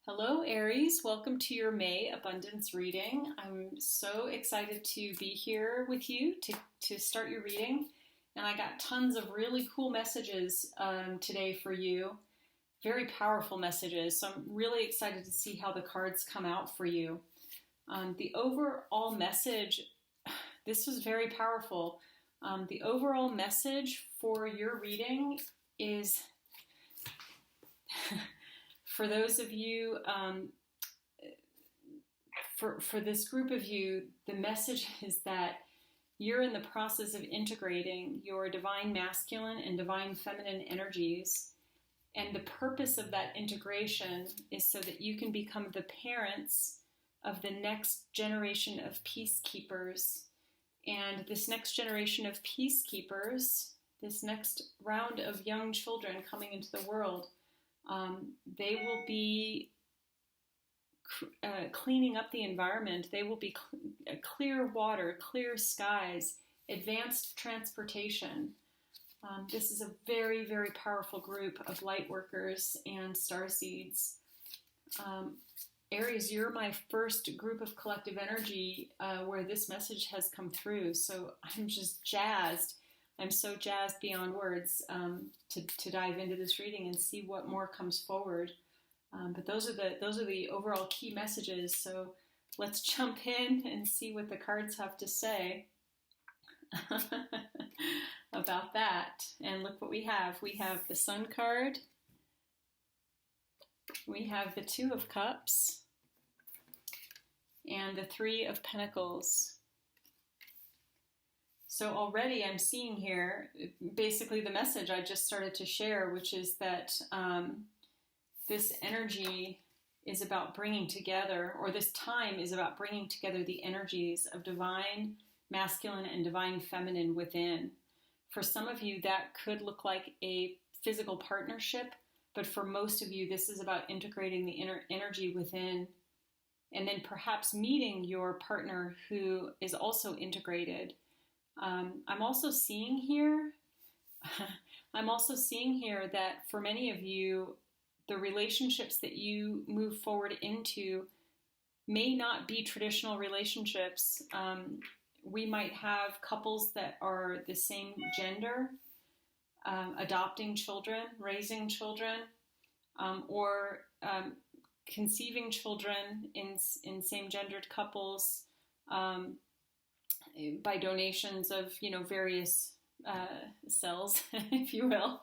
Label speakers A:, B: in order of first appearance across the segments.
A: Hello, Aries. Welcome to your May abundance reading. I'm so excited to be here with you to start your reading. And I got tons of really cool messages today for you. Very powerful messages. So I'm really excited to see how the cards come out for you. The overall message, this was very powerful. The overall message for your reading is... For those of you, for this group of you, the message is that you're in the process of integrating your divine masculine and divine feminine energies. And the purpose of that integration is so that you can become the parents of the next generation of peacekeepers. And this next generation of peacekeepers, this next round of young children coming into the world, they will be cleaning up the environment. They will be clear water, clear skies, advanced transportation. This is a very, very powerful group of Lightworkers and Starseeds. Aries, you're my first group of collective energy where this message has come through. So I'm just jazzed. I'm so jazzed beyond words to dive into this reading and see what more comes forward. But those are the overall key messages. So let's jump in and see what the cards have to say about that. And look what we have. We have the Sun card. We have the Two of Cups and the Three of Pentacles. So already I'm seeing here basically the message I just started to share, which is that this energy is about bringing together, or this time is about bringing together the energies of divine masculine and divine feminine within. For some of you, that could look like a physical partnership, but for most of you, this is about integrating the inner energy within, and then perhaps meeting your partner who is also integrated. I'm also seeing here that for many of you, the relationships that you move forward into may not be traditional relationships. We might have couples that are the same gender, adopting children, raising children, or conceiving children in same-gendered couples, by donations of, various cells, if you will.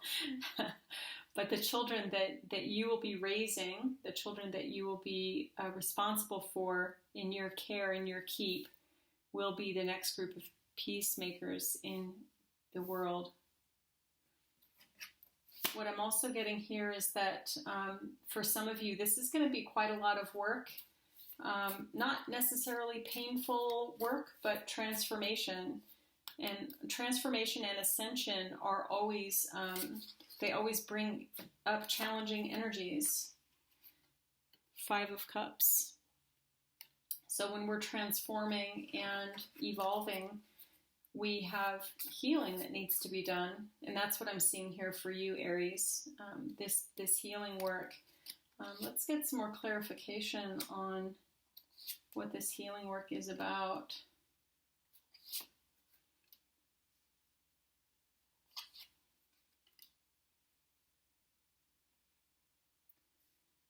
A: But the children that you will be raising, the children that you will be responsible for in your care and your keep, will be the next group of peacemakers in the world. What I'm also getting here is that for some of you, this is going to be quite a lot of work. Not necessarily painful work, but transformation. And transformation and ascension are always, they always bring up challenging energies. Five of Cups. So when we're transforming and evolving, we have healing that needs to be done. And that's what I'm seeing here for you, Aries, this healing work. Let's get some more clarification on what this healing work is about.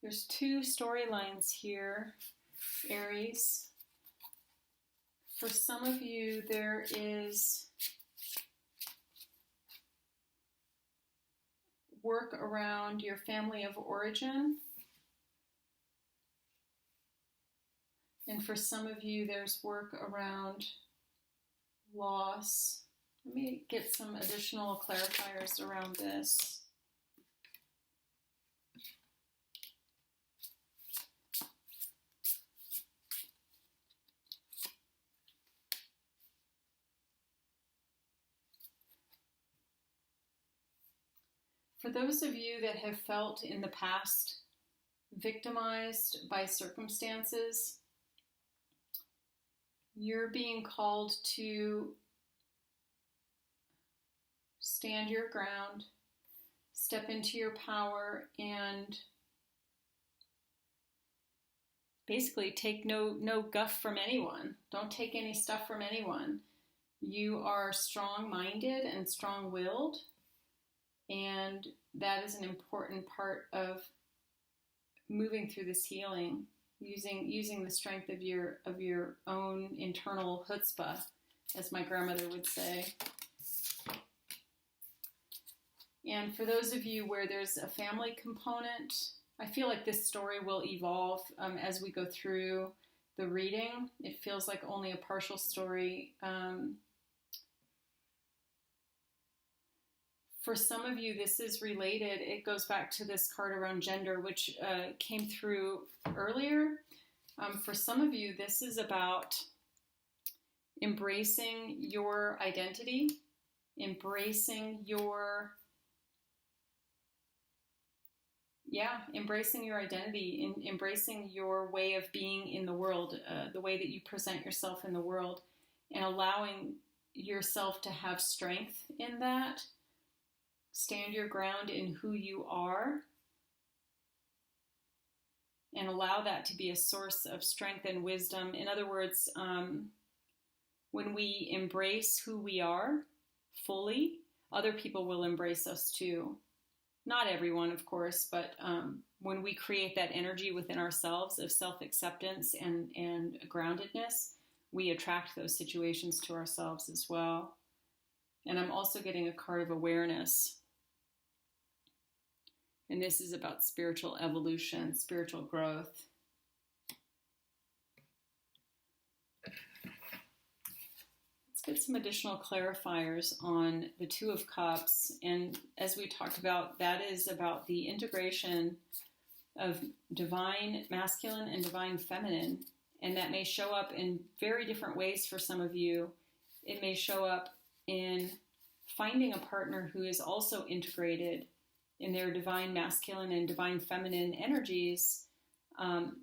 A: There's two storylines here, Aries. For some of you, there is work around your family of origin. And for some of you, there's work around loss. Let me get some additional clarifiers around this. For those of you that have felt in the past victimized by circumstances, you're being called to stand your ground, step into your power, and basically take no guff from anyone. Don't take any stuff from anyone. You are strong-minded and strong-willed, and that is an important part of moving through this healing, using the strength of your own internal chutzpah, as my grandmother would say. And for those of you where there's a family component, I feel like this story will evolve as we go through the reading. It feels like only a partial story. For some of you, this is related. It goes back to this card around gender, which came through earlier. For some of you, this is about embracing your identity, embracing your identity, embracing your way of being in the world, the way that you present yourself in the world, and allowing yourself to have strength in that. Stand your ground in who you are, and allow that to be a source of strength and wisdom. In other words, when we embrace who we are fully, other people will embrace us too. Not everyone, of course, but when we create that energy within ourselves of self-acceptance and groundedness, we attract those situations to ourselves as well. And I'm also getting a card of awareness. And this is about spiritual evolution, spiritual growth. Let's get some additional clarifiers on the Two of Cups. And as we talked about, that is about the integration of divine masculine and divine feminine. And that may show up in very different ways for some of you. It may show up in finding a partner who is also integrated in their divine masculine and divine feminine energies. And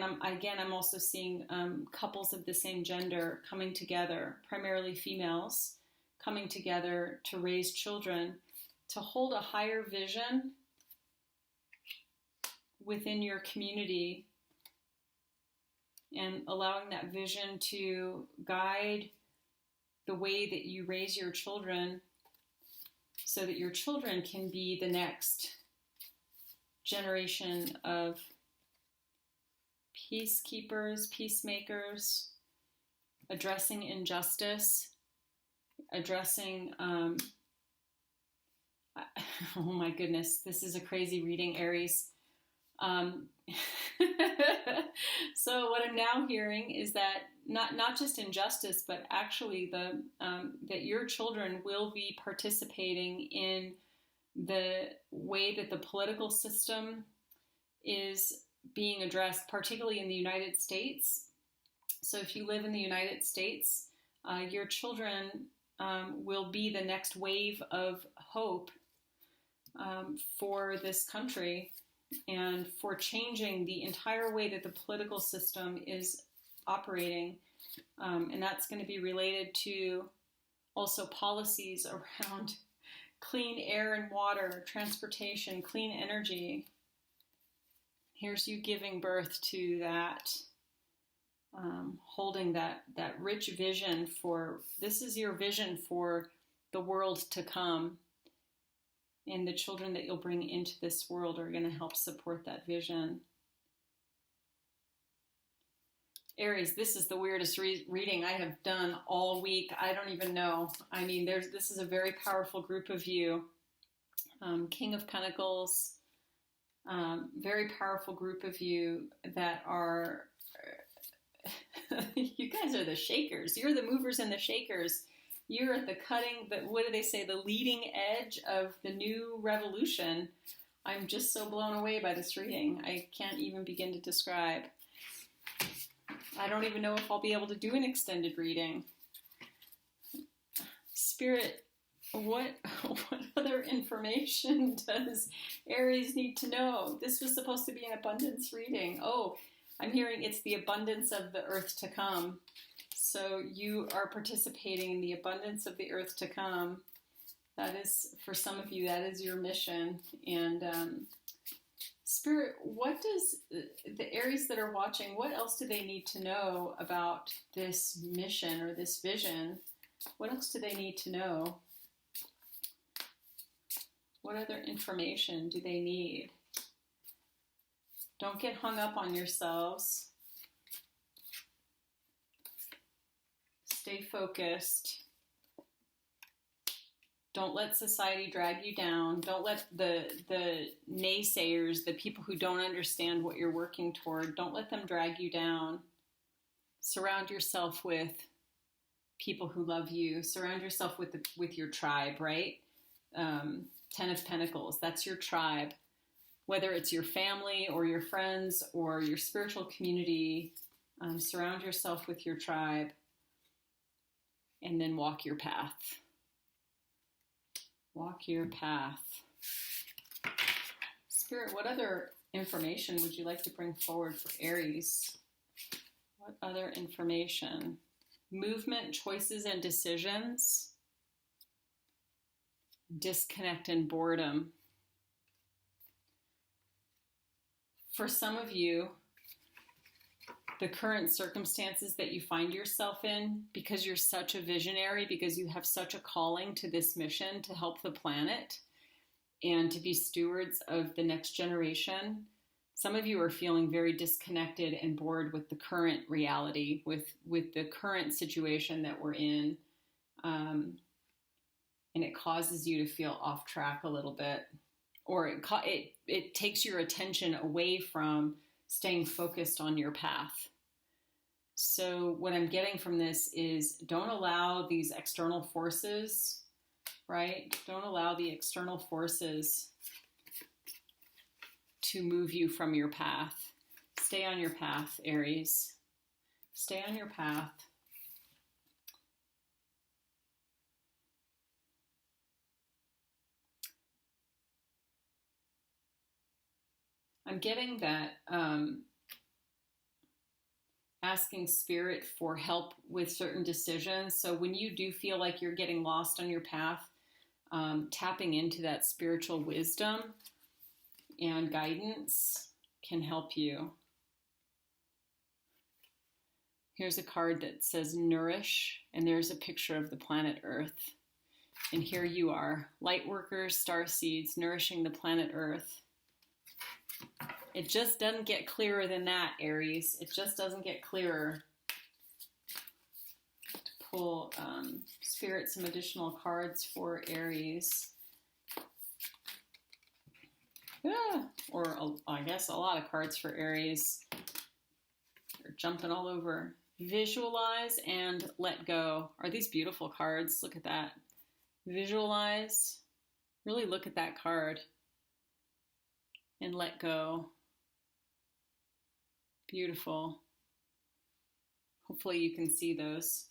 A: I'm also seeing couples of the same gender coming together, primarily females, coming together to raise children, to hold a higher vision within your community, and allowing that vision to guide the way that you raise your children, so that your children can be the next generation of peacekeepers, peacemakers, addressing injustice, addressing, oh my goodness, this is a crazy reading, Aries. So what I'm now hearing is that not just injustice, but actually that your children will be participating in the way that the political system is being addressed, particularly in the United States. So if you live in the United States, your children will be the next wave of hope for this country, and for changing the entire way that the political system is operating. And that's going to be related to also policies around clean air and water, transportation, clean energy. Here's you giving birth to that, holding that rich vision for, this is your vision for the world to come. And the children that you'll bring into this world are going to help support that vision. Aries, this is the weirdest reading I have done all week. I don't even know. I mean, this is a very powerful group of you. King of Pentacles, very powerful group of you that are, you guys are the shakers. You're the movers and the shakers. You're at the what do they say, the leading edge of the new revolution. I'm just so blown away by this reading. I can't even begin to describe. I don't even know if I'll be able to do an extended reading. Spirit, what other information does Aries need to know? This was supposed to be an abundance reading. Oh, I'm hearing it's the abundance of the earth to come. So you are participating in the abundance of the earth to come. That is, for some of you, that is your mission. And Spirit, what does the Aries that are watching, what else do they need to know about this mission or this vision? What else do they need to know? What other information do they need? Don't get hung up on yourselves. Stay focused. Don't let society drag you down. Don't let the naysayers, the people who don't understand what you're working toward, don't let them drag you down. Surround yourself with people who love you. Surround yourself with your tribe, right? 10 of Pentacles, that's your tribe. Whether it's your family or your friends or your spiritual community, surround yourself with your tribe and then walk your path. Walk your path. Spirit, what other information would you like to bring forward for Aries? What other information? Movement, choices, and decisions. Disconnect and boredom. For some of you, the current circumstances that you find yourself in, because you're such a visionary, because you have such a calling to this mission to help the planet and to be stewards of the next generation, some of you are feeling very disconnected and bored with the current reality, with the current situation that we're in. And it causes you to feel off track a little bit, or it takes your attention away from staying focused on your path. So what I'm getting from this is don't allow these external forces, right? Don't allow the external forces to move you from your path. Stay on your path, Aries. Stay on your path. I'm getting that asking Spirit for help with certain decisions. So when you do feel like you're getting lost on your path, tapping into that spiritual wisdom and guidance can help you. Here's a card that says nourish, and there's a picture of the planet Earth. And here you are, Lightworkers, Starseeds, nourishing the planet Earth. It just doesn't get clearer than that, Aries. It just doesn't get clearer. To pull Spirit some additional cards for Aries. Yeah, or I guess a lot of cards for Aries. They're jumping all over. Visualize and let go. Are these beautiful cards? Look at that. Visualize. Really look at that card. And let go. Beautiful. Hopefully you can see those.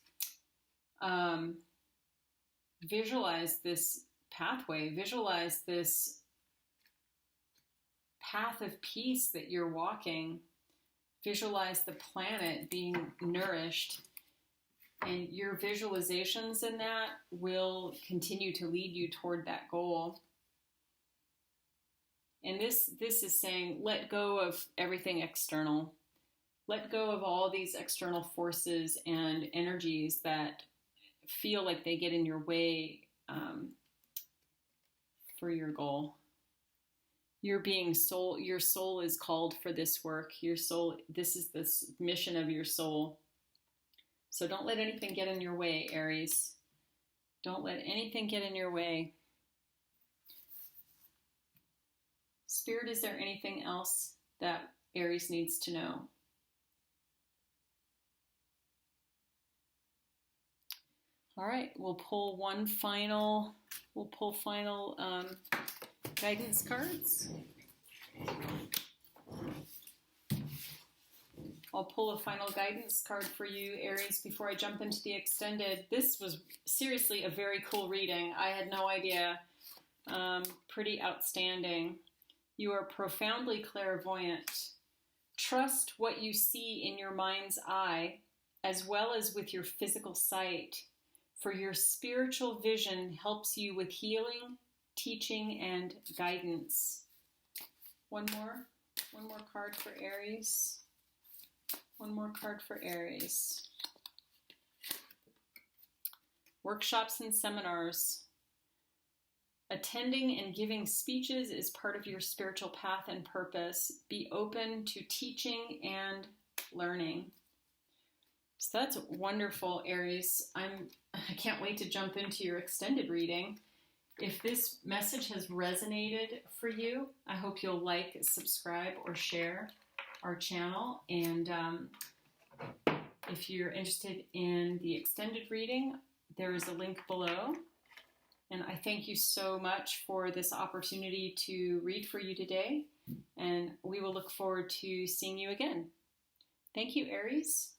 A: Visualize this pathway. Visualize this path of peace that you're walking. Visualize the planet being nourished. And your visualizations in that will continue to lead you toward that goal. And this is saying, let go of everything external. Let go of all these external forces and energies that feel like they get in your way for your goal. Your soul is called for this work. Your soul, this is the mission of your soul. So don't let anything get in your way, Aries. Don't let anything get in your way. Spirit, is there anything else that Aries needs to know? All right, we'll pull final guidance cards. I'll pull a final guidance card for you, Aries, before I jump into the extended. This was seriously a very cool reading. I had no idea. Pretty outstanding. You are profoundly clairvoyant. Trust what you see in your mind's eye, as well as with your physical sight, for your spiritual vision helps you with healing, teaching, and guidance. One more. One more card for Aries. One more card for Aries. Workshops and seminars. Attending and giving speeches is part of your spiritual path and purpose. Be open to teaching and learning. So that's wonderful, Aries. I can't wait to jump into your extended reading. If this message has resonated for you, I hope you'll like, subscribe, or share our channel. And if you're interested in the extended reading, there is a link below. And I thank you so much for this opportunity to read for you today. And we will look forward to seeing you again. Thank you, Aries.